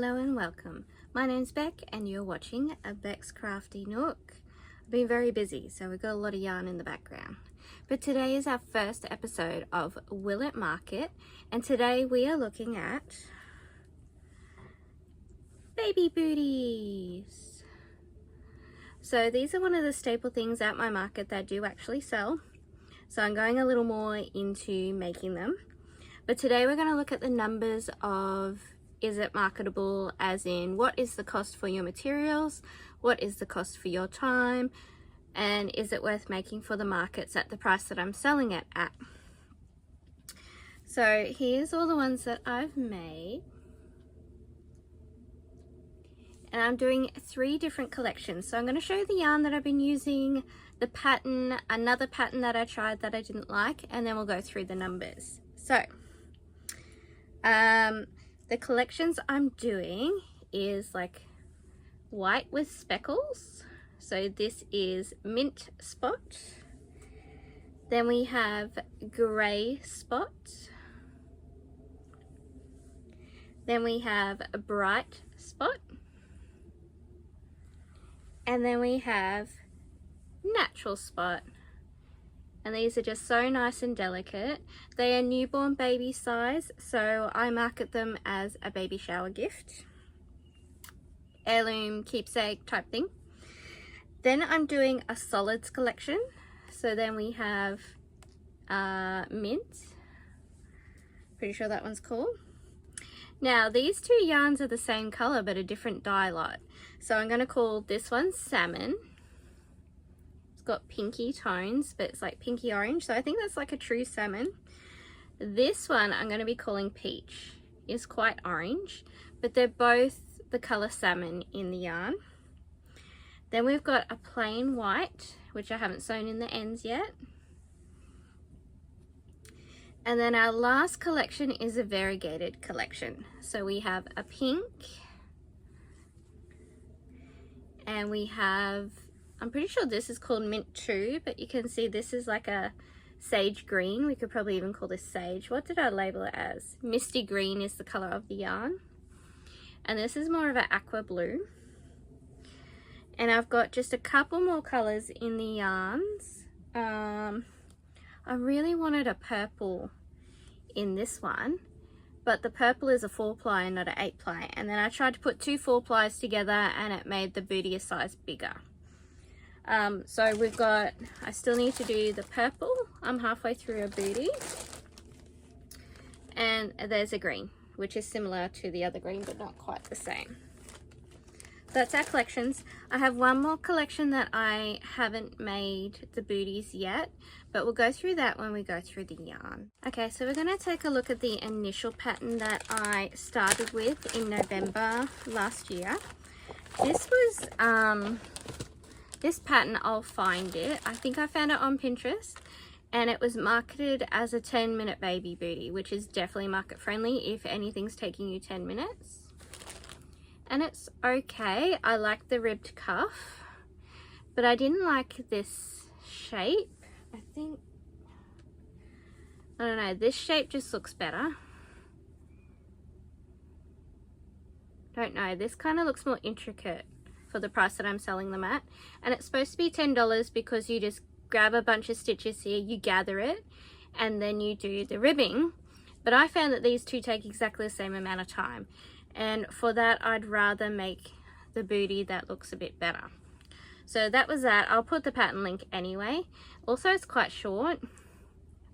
Hello and welcome. My name's Beck and you're watching a Beck's Crafty Nook. I've been very busy, so we've got a lot of yarn in the background. But today is our first episode of Will It Market, and today we are looking at baby booties. So these are one of the staple things at my market that I do actually sell. So I'm going a little more into making them. But today we're going to look at the numbers of, is it marketable, as in what is the cost for your materials, what is the cost for your time, and is it worth making for the markets at the price that I'm selling it at. So here's all the ones that I've made. And I'm doing 3 different collections. So I'm going to show you the yarn that I've been using, the pattern, another pattern that I tried that I didn't like, and then we'll go through the numbers. So the collections I'm doing is like white with speckles. So this is mint spot. Then we have gray spot. Then we have a bright spot. And then we have natural spot. And these are just so nice and delicate. They are newborn baby size, so I market them as a baby shower gift, heirloom, keepsake type thing. Then I'm doing a solids collection. So then we have mint, pretty sure that one's cool. Now these 2 yarns are the same color but a different dye lot. So I'm going to call this one salmon. It's got pinky tones, but it's like pinky orange, so I think that's like a true salmon. This one I'm going to be calling peach. It's quite orange, but they're both the color salmon in the yarn. Then we've got a plain white, which I haven't sewn in the ends yet. And then our last collection is a variegated collection. So we have a pink, and we have, I'm pretty sure this is called mint 2, but you can see this is like a sage green. We could probably even call this sage. What did I label it as? Misty green is the color of the yarn. And this is more of an aqua blue. And I've got just a couple more colors in the yarns. I really wanted a purple in this one, but the purple is a 4-ply and not an 8-ply. And then I tried to put 2 4-plies together and it made the booty a size bigger. So we've got, I still need to do the purple. I'm halfway through a booty. And there's a green, which is similar to the other green, but not quite the same. That's our collections. I have one more collection that I haven't made the booties yet, but we'll go through that when we go through the yarn. Okay, so we're going to take a look at the initial pattern that I started with in November last year. This was, this pattern, I'll find it. I think I found it on Pinterest, and it was marketed as a 10-minute baby booty, which is definitely market friendly if anything's taking you 10 minutes. And it's okay. I like the ribbed cuff, but I didn't like this shape. I think, I don't know, this shape just looks better. Don't know, this kind of looks more intricate for the price that I'm selling them at. And it's supposed to be $10 because you just grab a bunch of stitches here, you gather it, and then you do the ribbing. But I found that these 2 take exactly the same amount of time. And for that, I'd rather make the booty that looks a bit better. So that was that. I'll put the pattern link anyway. Also, it's quite short.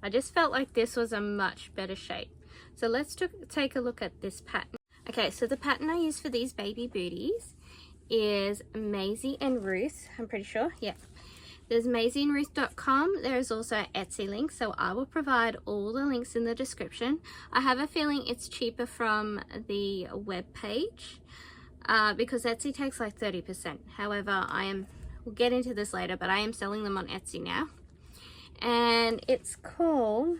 I just felt like this was a much better shape. So let's take a look at this pattern. Okay, so the pattern I use for these baby booties is Maisie and Ruth. I'm pretty sure, yeah. There's maisieandruth.com. There is also an Etsy link, so I will provide all the links in the description. I have a feeling it's cheaper from the web page because Etsy takes like 30%. However, we'll get into this later, but I am selling them on Etsy now. And it's called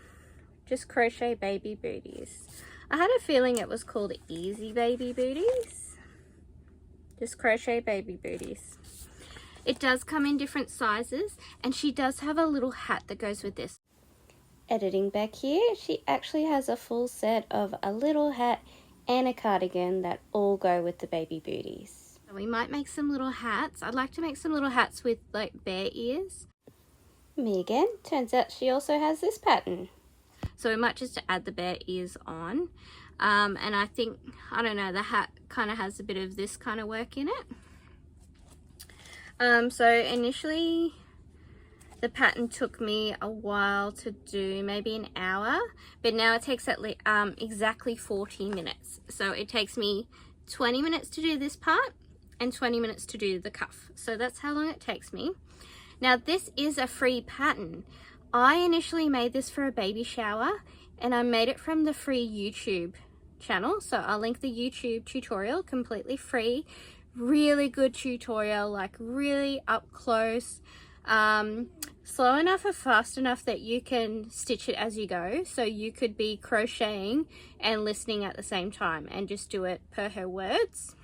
just Crochet Baby Booties. I had a feeling it was called Easy Baby Booties. Just Crochet Baby Booties. It does come in different sizes, and she does have a little hat that goes with this. Editing back here, she actually has a full set of a little hat and a cardigan that all go with the baby booties. So we might make some little hats. I'd like to make some little hats with like bear ears. Me again. Turns out she also has this pattern. So we might just add the bear ears on. And I think, I don't know, the hat kind of has a bit of this kind of work in it. So initially the pattern took me a while to do, maybe an hour, but now it takes at least exactly 40 minutes. So it takes me 20 minutes to do this part and 20 minutes to do the cuff. So that's how long it takes me. Now this is a free pattern. I initially made this for a baby shower, and I made it from the free YouTube channel. So I'll link the YouTube tutorial, completely free. Really good tutorial, like really up close, slow enough or fast enough that you can stitch it as you go. So you could be crocheting and listening at the same time and just do it per her words.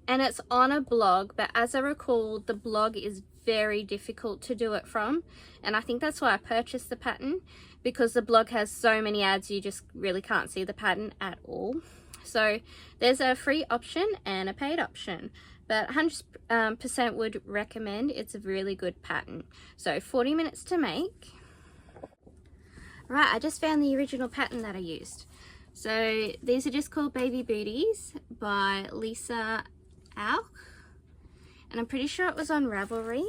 And it's on a blog, but as I recall, the blog is very difficult to do it from, and I think that's why I purchased the pattern, because the blog has so many ads you just really can't see the pattern at all. So there's a free option and a paid option, but 100% would recommend. It's a really good pattern. So 40 minutes to make. Right, I just found the original pattern that I used. So these are just called Baby Booties by Lisa auch, and I'm pretty sure it was on Ravelry.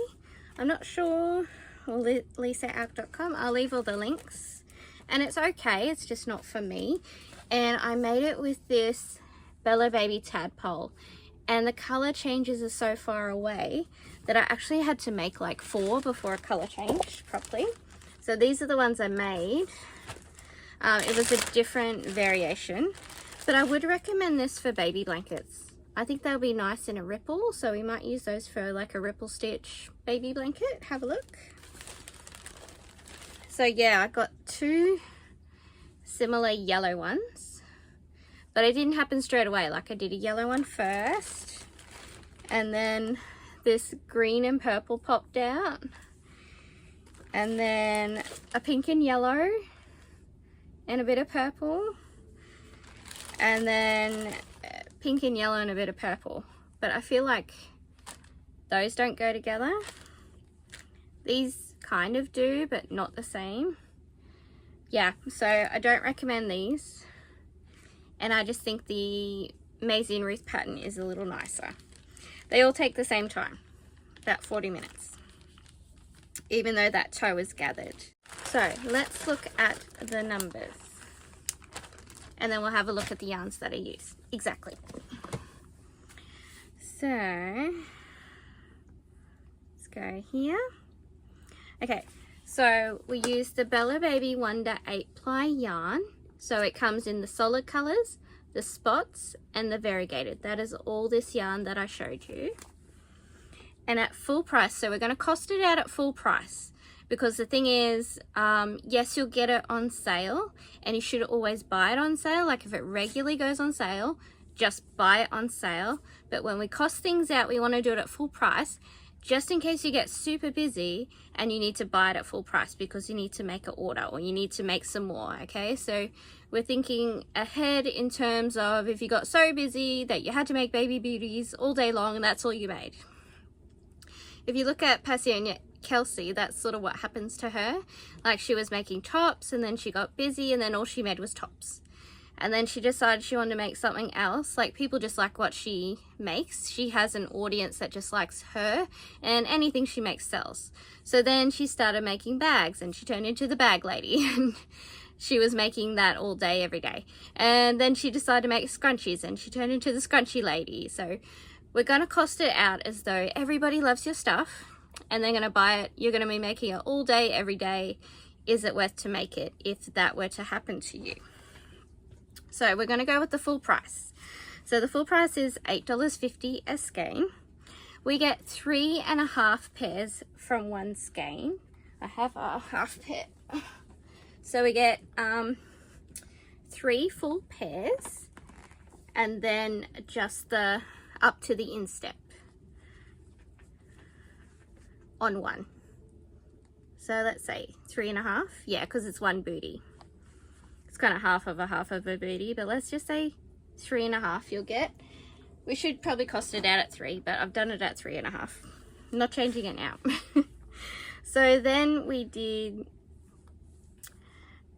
I'm not sure, or lisaauch.com. I'll leave all the links. And it's okay, it's just not for me. And I made it with this Bella Baby tadpole, and the color changes are so far away that I actually had to make like 4 before a color changed properly. So these are the ones I made. It was a different variation, but I would recommend this for baby blankets. I think they'll be nice in a ripple, so we might use those for like a ripple stitch baby blanket. Have a look. So yeah, I got 2 similar yellow ones, but it didn't happen straight away. Like I did a yellow one first, and then this green and purple popped out, and then a pink and yellow and a bit of purple, and then pink and yellow and a bit of purple. But I feel like those don't go together. These kind of do, but not the same. Yeah, so I don't recommend these, and I just think the Maisie and Ruth pattern is a little nicer. They all take the same time, about 40 minutes, even though that toe is gathered. So let's look at the numbers, and then we'll have a look at the yarns that I use. Exactly. So let's go here. Okay, so we use the Bella Baby Wonder 8-ply yarn. So it comes in the solid colors, the spots, and the variegated. That is all this yarn that I showed you. And at full price, so we're going to cost it out at full price, because the thing is, yes, you'll get it on sale, and you should always buy it on sale. Like if it regularly goes on sale, just buy it on sale. But when we cost things out, we want to do it at full price, just in case you get super busy and you need to buy it at full price because you need to make an order or you need to make some more. Okay, so we're thinking ahead in terms of if you got so busy that you had to make baby booties all day long and that's all you made. If you look at Passion Kelsey, that's sort of what happens to her. Like she was making tops, and then she got busy, and then all she made was tops. And then she decided she wanted to make something else. Like people just like what she makes. She has an audience that just likes her, and anything she makes sells. So then she started making bags, and she turned into the bag lady. And she was making that all day, every day. And then she decided to make scrunchies, and she turned into the scrunchy lady. So we're going to cost it out as though everybody loves your stuff and they're going to buy it. You're going to be making it all day, every day. Is it worth to make it if that were to happen to you? So we're going to go with the full price. So the full price is $8.50 a skein. We get 3.5 pairs from one skein. I have a half pair. So we get 3 full pairs, and then just the up to the instep on one. So let's say 3.5, yeah, because it's one booty. It's kind of half of a booty, but let's just say 3.5 you'll get. We should probably cost it out at 3, but I've done it at 3.5. I'm not changing it now. So then we did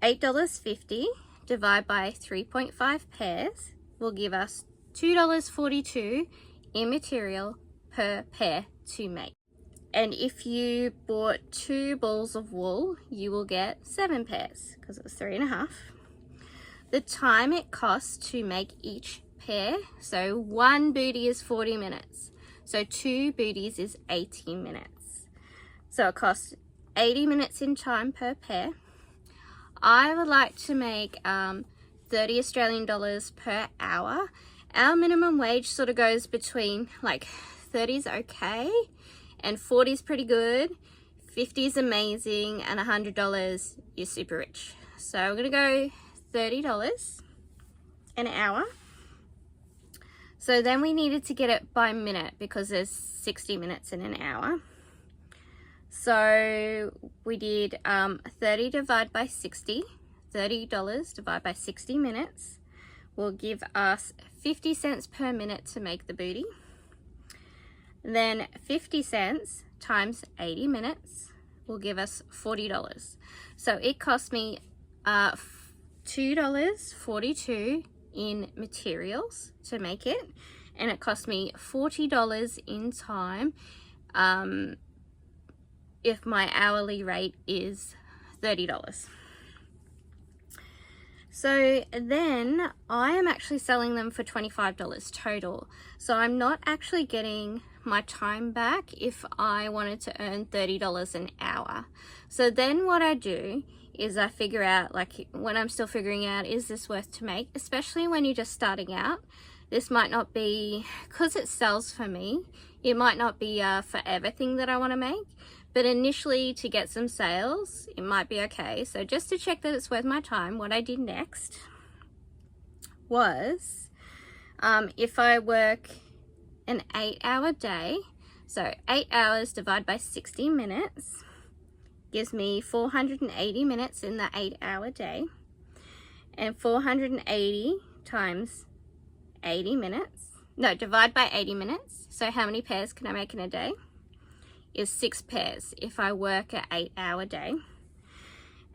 $8.50 divided by 3.5 pairs will give us $2.42 in material per pair to make. And if you bought 2 balls of wool, you will get 7 pairs because it was 3.5. The time it costs to make each pair, so 1 bootie is 40 minutes, so 2 booties is 80 minutes, so it costs 80 minutes in time per pair. I would like to make 30 Australian dollars per hour. Our minimum wage sort of goes between like 30 is okay and 40 is pretty good, 50 is amazing, and $100 you're super rich. So we're gonna go $30 an hour. So then we needed to get it by minute because there's 60 minutes in an hour. So we did 30 divided by 60, $30 divided by 60 minutes will give us 50 cents per minute to make the booty. Then 50 cents times 80 minutes will give us $40. So it cost me $2.42 in materials to make it, and it cost me $40 in time if my hourly rate is $30. So then I am actually selling them for $25 total. So I'm not actually getting my time back if I wanted to earn $30 an hour. So then what I do is I figure out, like when I'm still figuring out, is this worth to make? Especially when you're just starting out. This might not be, because it sells for me, it might not be a forever thing that I want to make. But initially, to get some sales, it might be okay. So just to check that it's worth my time, what I did next was, if I work an 8-hour day, so 8 hours divided by 60 minutes gives me 480 minutes in the 8-hour day. And 480 times 80 minutes, no, divide by 80 minutes. So how many pairs can I make in a day? Is 6 pairs if I work an 8-hour day.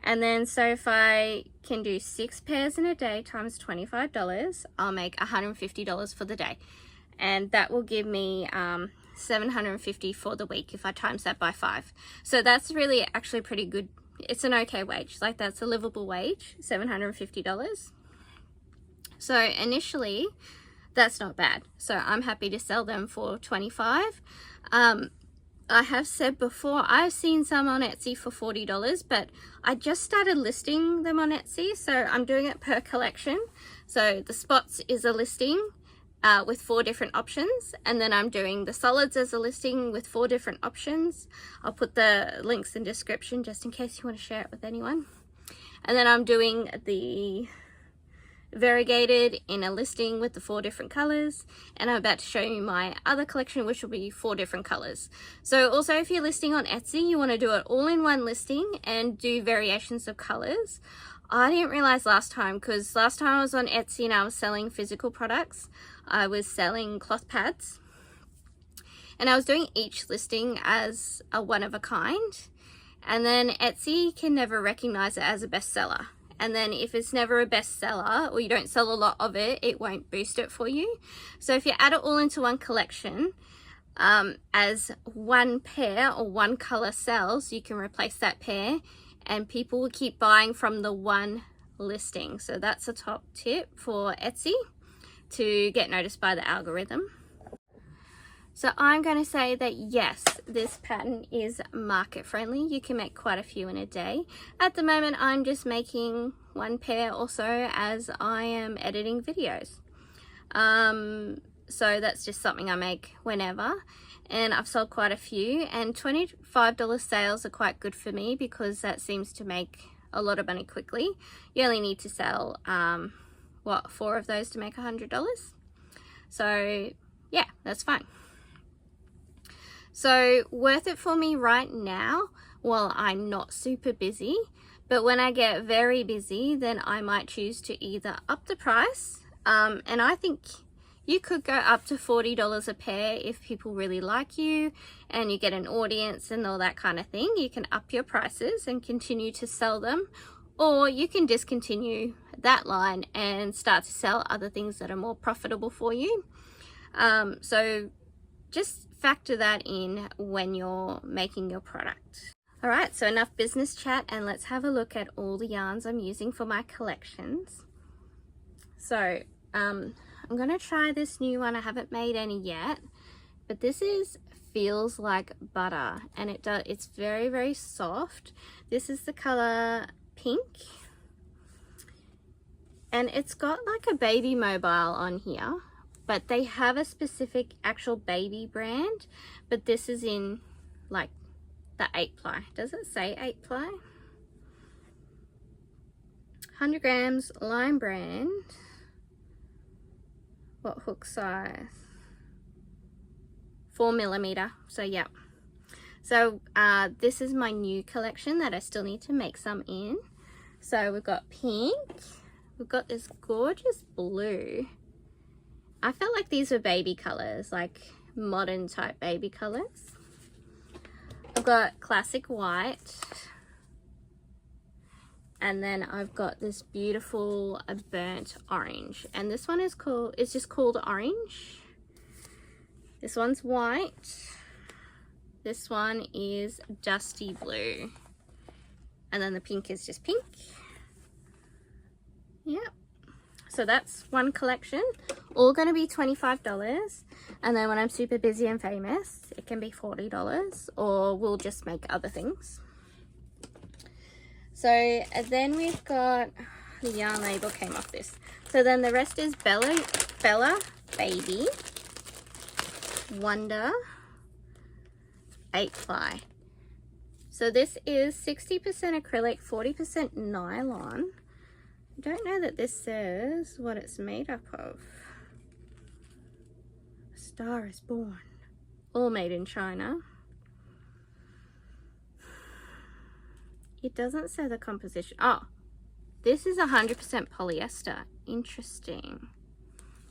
And then so if I can do 6 pairs in a day times $25, I'll make $150 for the day, and that will give me $750 for the week if I times that by 5. So that's really actually pretty good. It's an okay wage, like that's a livable wage, $750. So initially that's not bad, so I'm happy to sell them for $25. I have said before, I've seen some on Etsy for $40, but I just started listing them on Etsy, so I'm doing it per collection. So the spots is a listing with 4 different options, and then I'm doing the solids as a listing with 4 different options. I'll put the links in description just in case you want to share it with anyone. And then I'm doing the variegated in a listing with the 4 different colors, and I'm about to show you my other collection, which will be 4 different colors. So also, if you're listing on Etsy, you want to do it all in one listing and do variations of colors. I didn't realize last time, because last time I was on Etsy and I was selling physical products, I was selling cloth pads, and I was doing each listing as a one of a kind, and then Etsy can never recognize it as a bestseller. And then if it's never a bestseller or you don't sell a lot of it, it won't boost it for you. So if you add it all into one collection, as one pair or one color sells, you can replace that pair and people will keep buying from the one listing. So that's a top tip for Etsy to get noticed by the algorithm. So I'm going to say that yes, this pattern is market friendly. You can make quite a few in a day. At the moment, I'm just making 1 pair or so as I am editing videos. So that's just something I make whenever. And I've sold quite a few, and $25 sales are quite good for me because that seems to make a lot of money quickly. You only need to sell, 4 of those to make $100. So yeah, that's fine. So worth it for me right now while I'm not super busy. But when I get very busy, then I might choose to either up the price, and I think you could go up to $40 a pair if people really like you and you get an audience and all that kind of thing. You can up your prices and continue to sell them, or you can discontinue that line and start to sell other things that are more profitable for you. So just factor that in when you're making your product. All right, so enough business chat, and let's have a look at all the yarns I'm using for my collections. So I'm gonna try this new one. I haven't made any yet, but this is Feels Like Butter, and it's very, very soft. This is the color Pink, and it's got like a baby mobile on here, but they have a specific actual baby brand, but this is in like the 8-ply. Does it say 8-ply? 100 grams, Lime brand. What hook size? 4mm. So yeah. So this is my new collection that I still need to make some in. So we've got pink. We've got this gorgeous blue. I felt like these were baby colors, like modern type baby colors. I've got classic white, and then I've got this beautiful burnt orange, and this one is called, it's just called orange. This one's white. This one is dusty blue, and then the pink is just pink. Yep. So that's one collection, all going to be $25, and then when I'm super busy and famous, it can be $40, or we'll just make other things. So then we've got, the yarn label came off this. So then the rest is Bella Baby, Wonder, 8-ply. So this is 60% acrylic, 40% nylon. I don't know that this says what it's made up of. A Star Is Born. All made in China. It doesn't say the composition. Oh, this is 100% polyester. Interesting.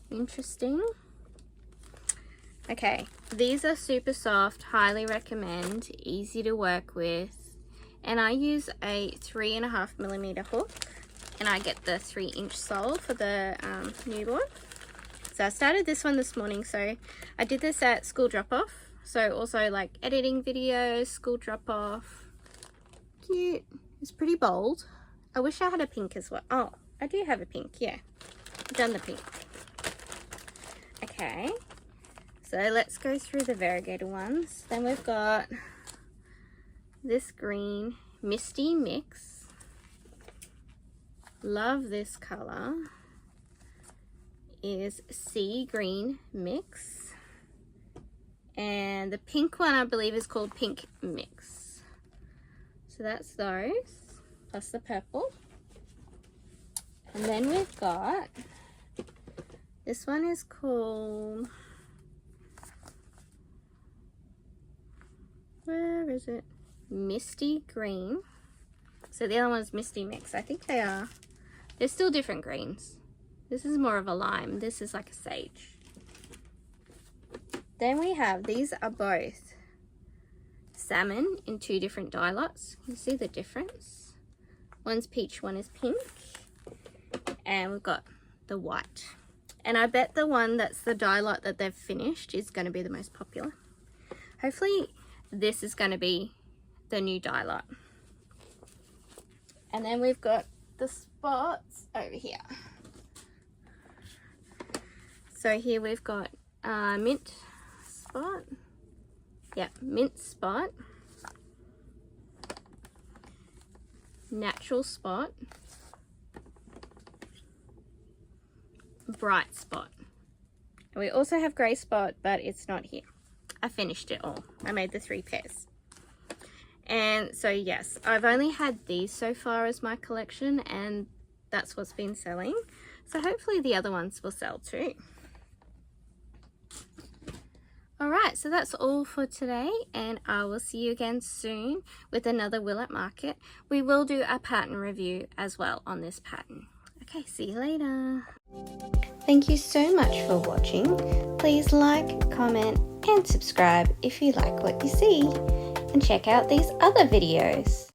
Interesting. Okay, these are super soft, highly recommend, easy to work with. And I use a 3.5mm hook. And I get the 3-inch sole for the newborn. So I started this one this morning. So I did this at school drop-off. So also like editing videos, school drop-off. Cute. It's pretty bold. I wish I had a pink as well. Oh, I do have a pink. Yeah, I've done the pink. Okay. So let's go through the variegated ones. Then we've got this green Misty Mix. Love this color. Is Sea Green Mix, and the pink one I believe is called Pink Mix. So that's those, plus the purple. And then we've got, this one is called, where is it? Misty Green. So the other one's Misty Mix. I think they are, they're still different greens. This is more of a lime. This is like a sage. Then we have, these are both salmon in 2 different dye lots. You see the difference? One's peach, one is pink. And we've got the white. And I bet the one that's the dye lot that they've finished is going to be the most popular. Hopefully this is going to be the new dye lot. And then we've got the spots over here. So here we've got mint spot. Yeah, mint spot. Natural spot. Bright spot. And we also have grey spot, but it's not here. I finished it all. I made the 3 pairs. And so yes, I've only had these so far as my collection, and that's what's been selling. So hopefully the other ones will sell too. Alright, so that's all for today, and I will see you again soon with another Will at Market. We will do a pattern review as well on this pattern. Okay, see you later. Thank you so much for watching. Please like, comment and subscribe if you like what you see. And check out these other videos.